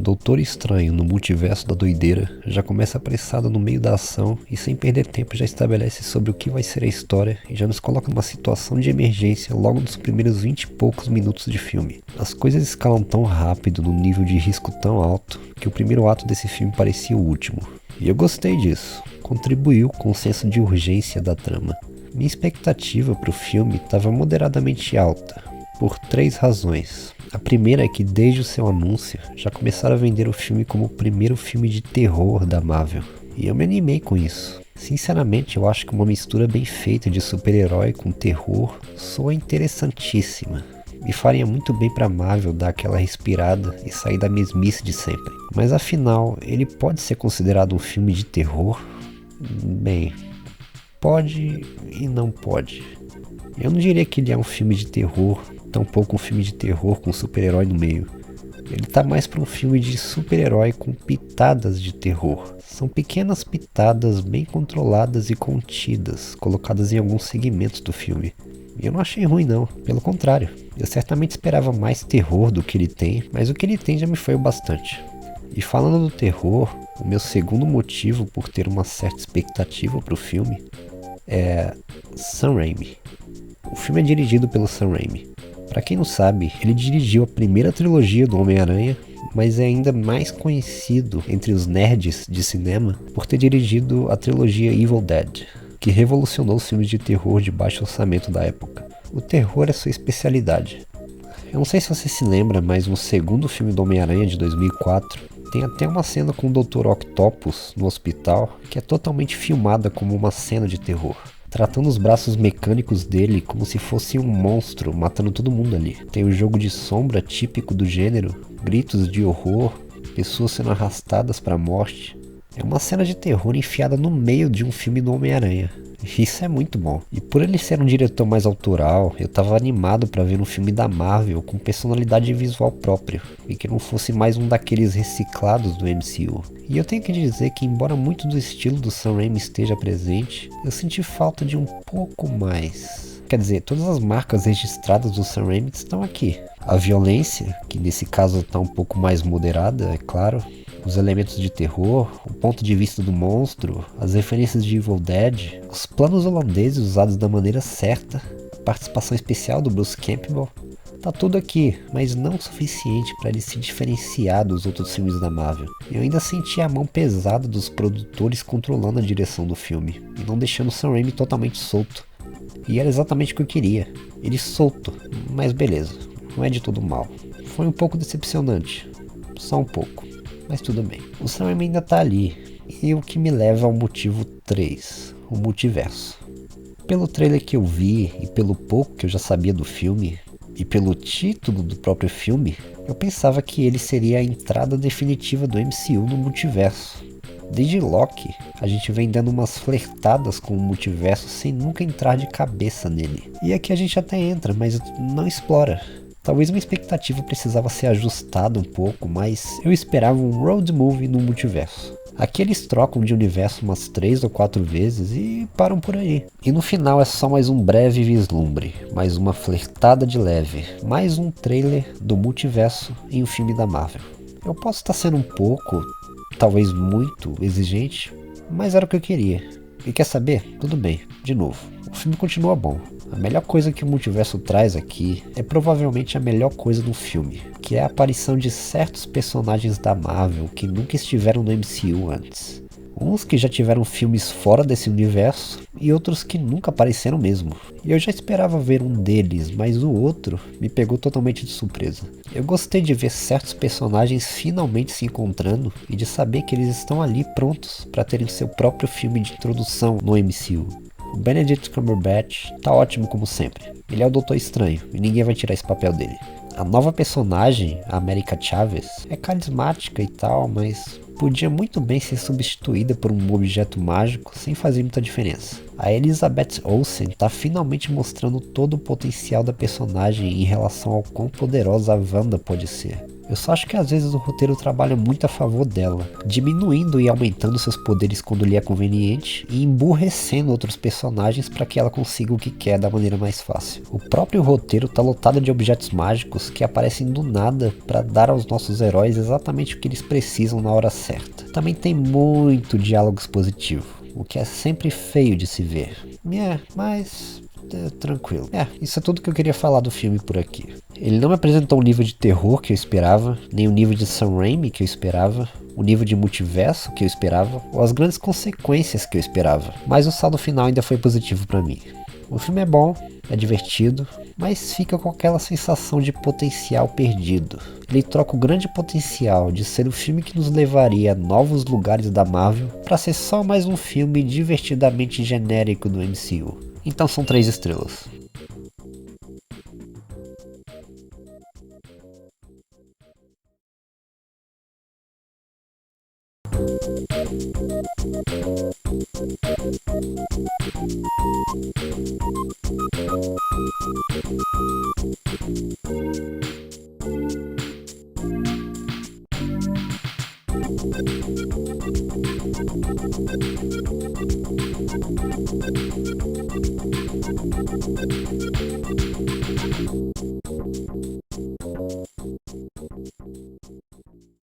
Doutor Estranho no Multiverso da Doideira já começa apressado no meio da ação e sem perder tempo já estabelece sobre o que vai ser a história e já nos coloca numa situação de emergência logo nos primeiros 20 e poucos minutos de filme. As coisas escalam tão rápido, num nível de risco tão alto, que o primeiro ato desse filme parecia o último. E eu gostei disso, contribuiu com o senso de urgência da trama. Minha expectativa para o filme estava moderadamente alta, por 3 razões. A primeira é que desde o seu anúncio já começaram a vender o filme como o primeiro filme de terror da Marvel. E eu me animei com isso. Sinceramente, eu acho que uma mistura bem feita de super-herói com terror soa interessantíssima. E faria muito bem pra Marvel dar aquela respirada e sair da mesmice de sempre. Mas afinal, ele pode ser considerado um filme de terror? Bem, pode e não pode. Eu não diria que ele é um filme de terror, tampouco um filme de terror com super-herói no meio. Ele tá mais para um filme de super-herói com pitadas de terror. São pequenas pitadas bem controladas e contidas, colocadas em alguns segmentos do filme. E eu não achei ruim não, pelo contrário. Eu certamente esperava mais terror do que ele tem, mas o que ele tem já me foi o bastante. E falando do terror, o meu segundo motivo por ter uma certa expectativa para o filme é Sam Raimi. O filme é dirigido pelo Sam Raimi. Para quem não sabe, ele dirigiu a primeira trilogia do Homem-Aranha, mas é ainda mais conhecido entre os nerds de cinema por ter dirigido a trilogia Evil Dead, que revolucionou os filmes de terror de baixo orçamento da época. O terror é sua especialidade. Eu não sei se você se lembra, mas no segundo filme do Homem-Aranha de 2004, tem até uma cena com o Dr. Octopus no hospital que é totalmente filmada como uma cena de terror, tratando os braços mecânicos dele como se fosse um monstro matando todo mundo ali. Tem o jogo de sombra típico do gênero, gritos de horror, pessoas sendo arrastadas para a morte. É uma cena de terror enfiada no meio de um filme do Homem-Aranha. Isso é muito bom. E por ele ser um diretor mais autoral, eu tava animado para ver um filme da Marvel com personalidade visual própria, e que não fosse mais um daqueles reciclados do MCU. E eu tenho que dizer que, embora muito do estilo do Sam Raimi esteja presente, eu senti falta de um pouco mais. Quer dizer, todas as marcas registradas do Sam Raimi estão aqui. A violência, que nesse caso está um pouco mais moderada, é claro. Os elementos de terror, o ponto de vista do monstro, as referências de Evil Dead, os planos holandeses usados da maneira certa, a participação especial do Bruce Campbell. Tá tudo aqui, mas não o suficiente para ele se diferenciar dos outros filmes da Marvel. Eu ainda senti a mão pesada dos produtores controlando a direção do filme, e não deixando o Sam Raimi totalmente solto. E era exatamente o que eu queria, ele solto, mas beleza, não é de todo mal. Foi um pouco decepcionante, só um pouco. Mas tudo bem. O Sam Raimi ainda tá ali. E o que me leva ao motivo 3, o multiverso. Pelo trailer que eu vi e pelo pouco que eu já sabia do filme, e pelo título do próprio filme, eu pensava que ele seria a entrada definitiva do MCU no multiverso. Desde Loki, a gente vem dando umas flertadas com o multiverso sem nunca entrar de cabeça nele. E aqui a gente até entra, mas não explora. Talvez minha expectativa precisava ser ajustada um pouco, mas eu esperava um road movie no multiverso. Aqui eles trocam de universo umas 3 ou 4 vezes e param por aí. E no final é só mais um breve vislumbre, mais uma flertada de leve, mais um trailer do multiverso em um filme da Marvel. Eu posso estar sendo um pouco, talvez muito, exigente, mas era o que eu queria. E quer saber? Tudo bem, de novo. O filme continua bom. A melhor coisa que o multiverso traz aqui é provavelmente a melhor coisa do filme, que é a aparição de certos personagens da Marvel que nunca estiveram no MCU antes. Uns que já tiveram filmes fora desse universo e outros que nunca apareceram mesmo. E eu já esperava ver um deles, mas o outro me pegou totalmente de surpresa. Eu gostei de ver certos personagens finalmente se encontrando e de saber que eles estão ali prontos para terem seu próprio filme de introdução no MCU. O Benedict Cumberbatch tá ótimo como sempre. Ele é o Doutor Estranho e ninguém vai tirar esse papel dele. A nova personagem, a America Chavez, é carismática e tal, mas podia muito bem ser substituída por um objeto mágico sem fazer muita diferença. A Elizabeth Olsen tá finalmente mostrando todo o potencial da personagem em relação ao quão poderosa a Wanda pode ser. Eu só acho que às vezes o roteiro trabalha muito a favor dela, diminuindo e aumentando seus poderes quando lhe é conveniente e emburrecendo outros personagens para que ela consiga o que quer da maneira mais fácil. O próprio roteiro tá lotado de objetos mágicos que aparecem do nada para dar aos nossos heróis exatamente o que eles precisam na hora certa. Também tem muito diálogo expositivo, o que é sempre feio de se ver. Mas tranquilo. Isso é tudo que eu queria falar do filme por aqui. Ele não me apresentou o nível de terror que eu esperava, nem o nível de Sam Raimi que eu esperava, o nível de multiverso que eu esperava, ou as grandes consequências que eu esperava. Mas o saldo final ainda foi positivo pra mim. O filme é bom, é divertido, mas fica com aquela sensação de potencial perdido. Ele troca o grande potencial de ser o filme que nos levaria a novos lugares da Marvel para ser só mais um filme divertidamente genérico do MCU. Então são 3 estrelas.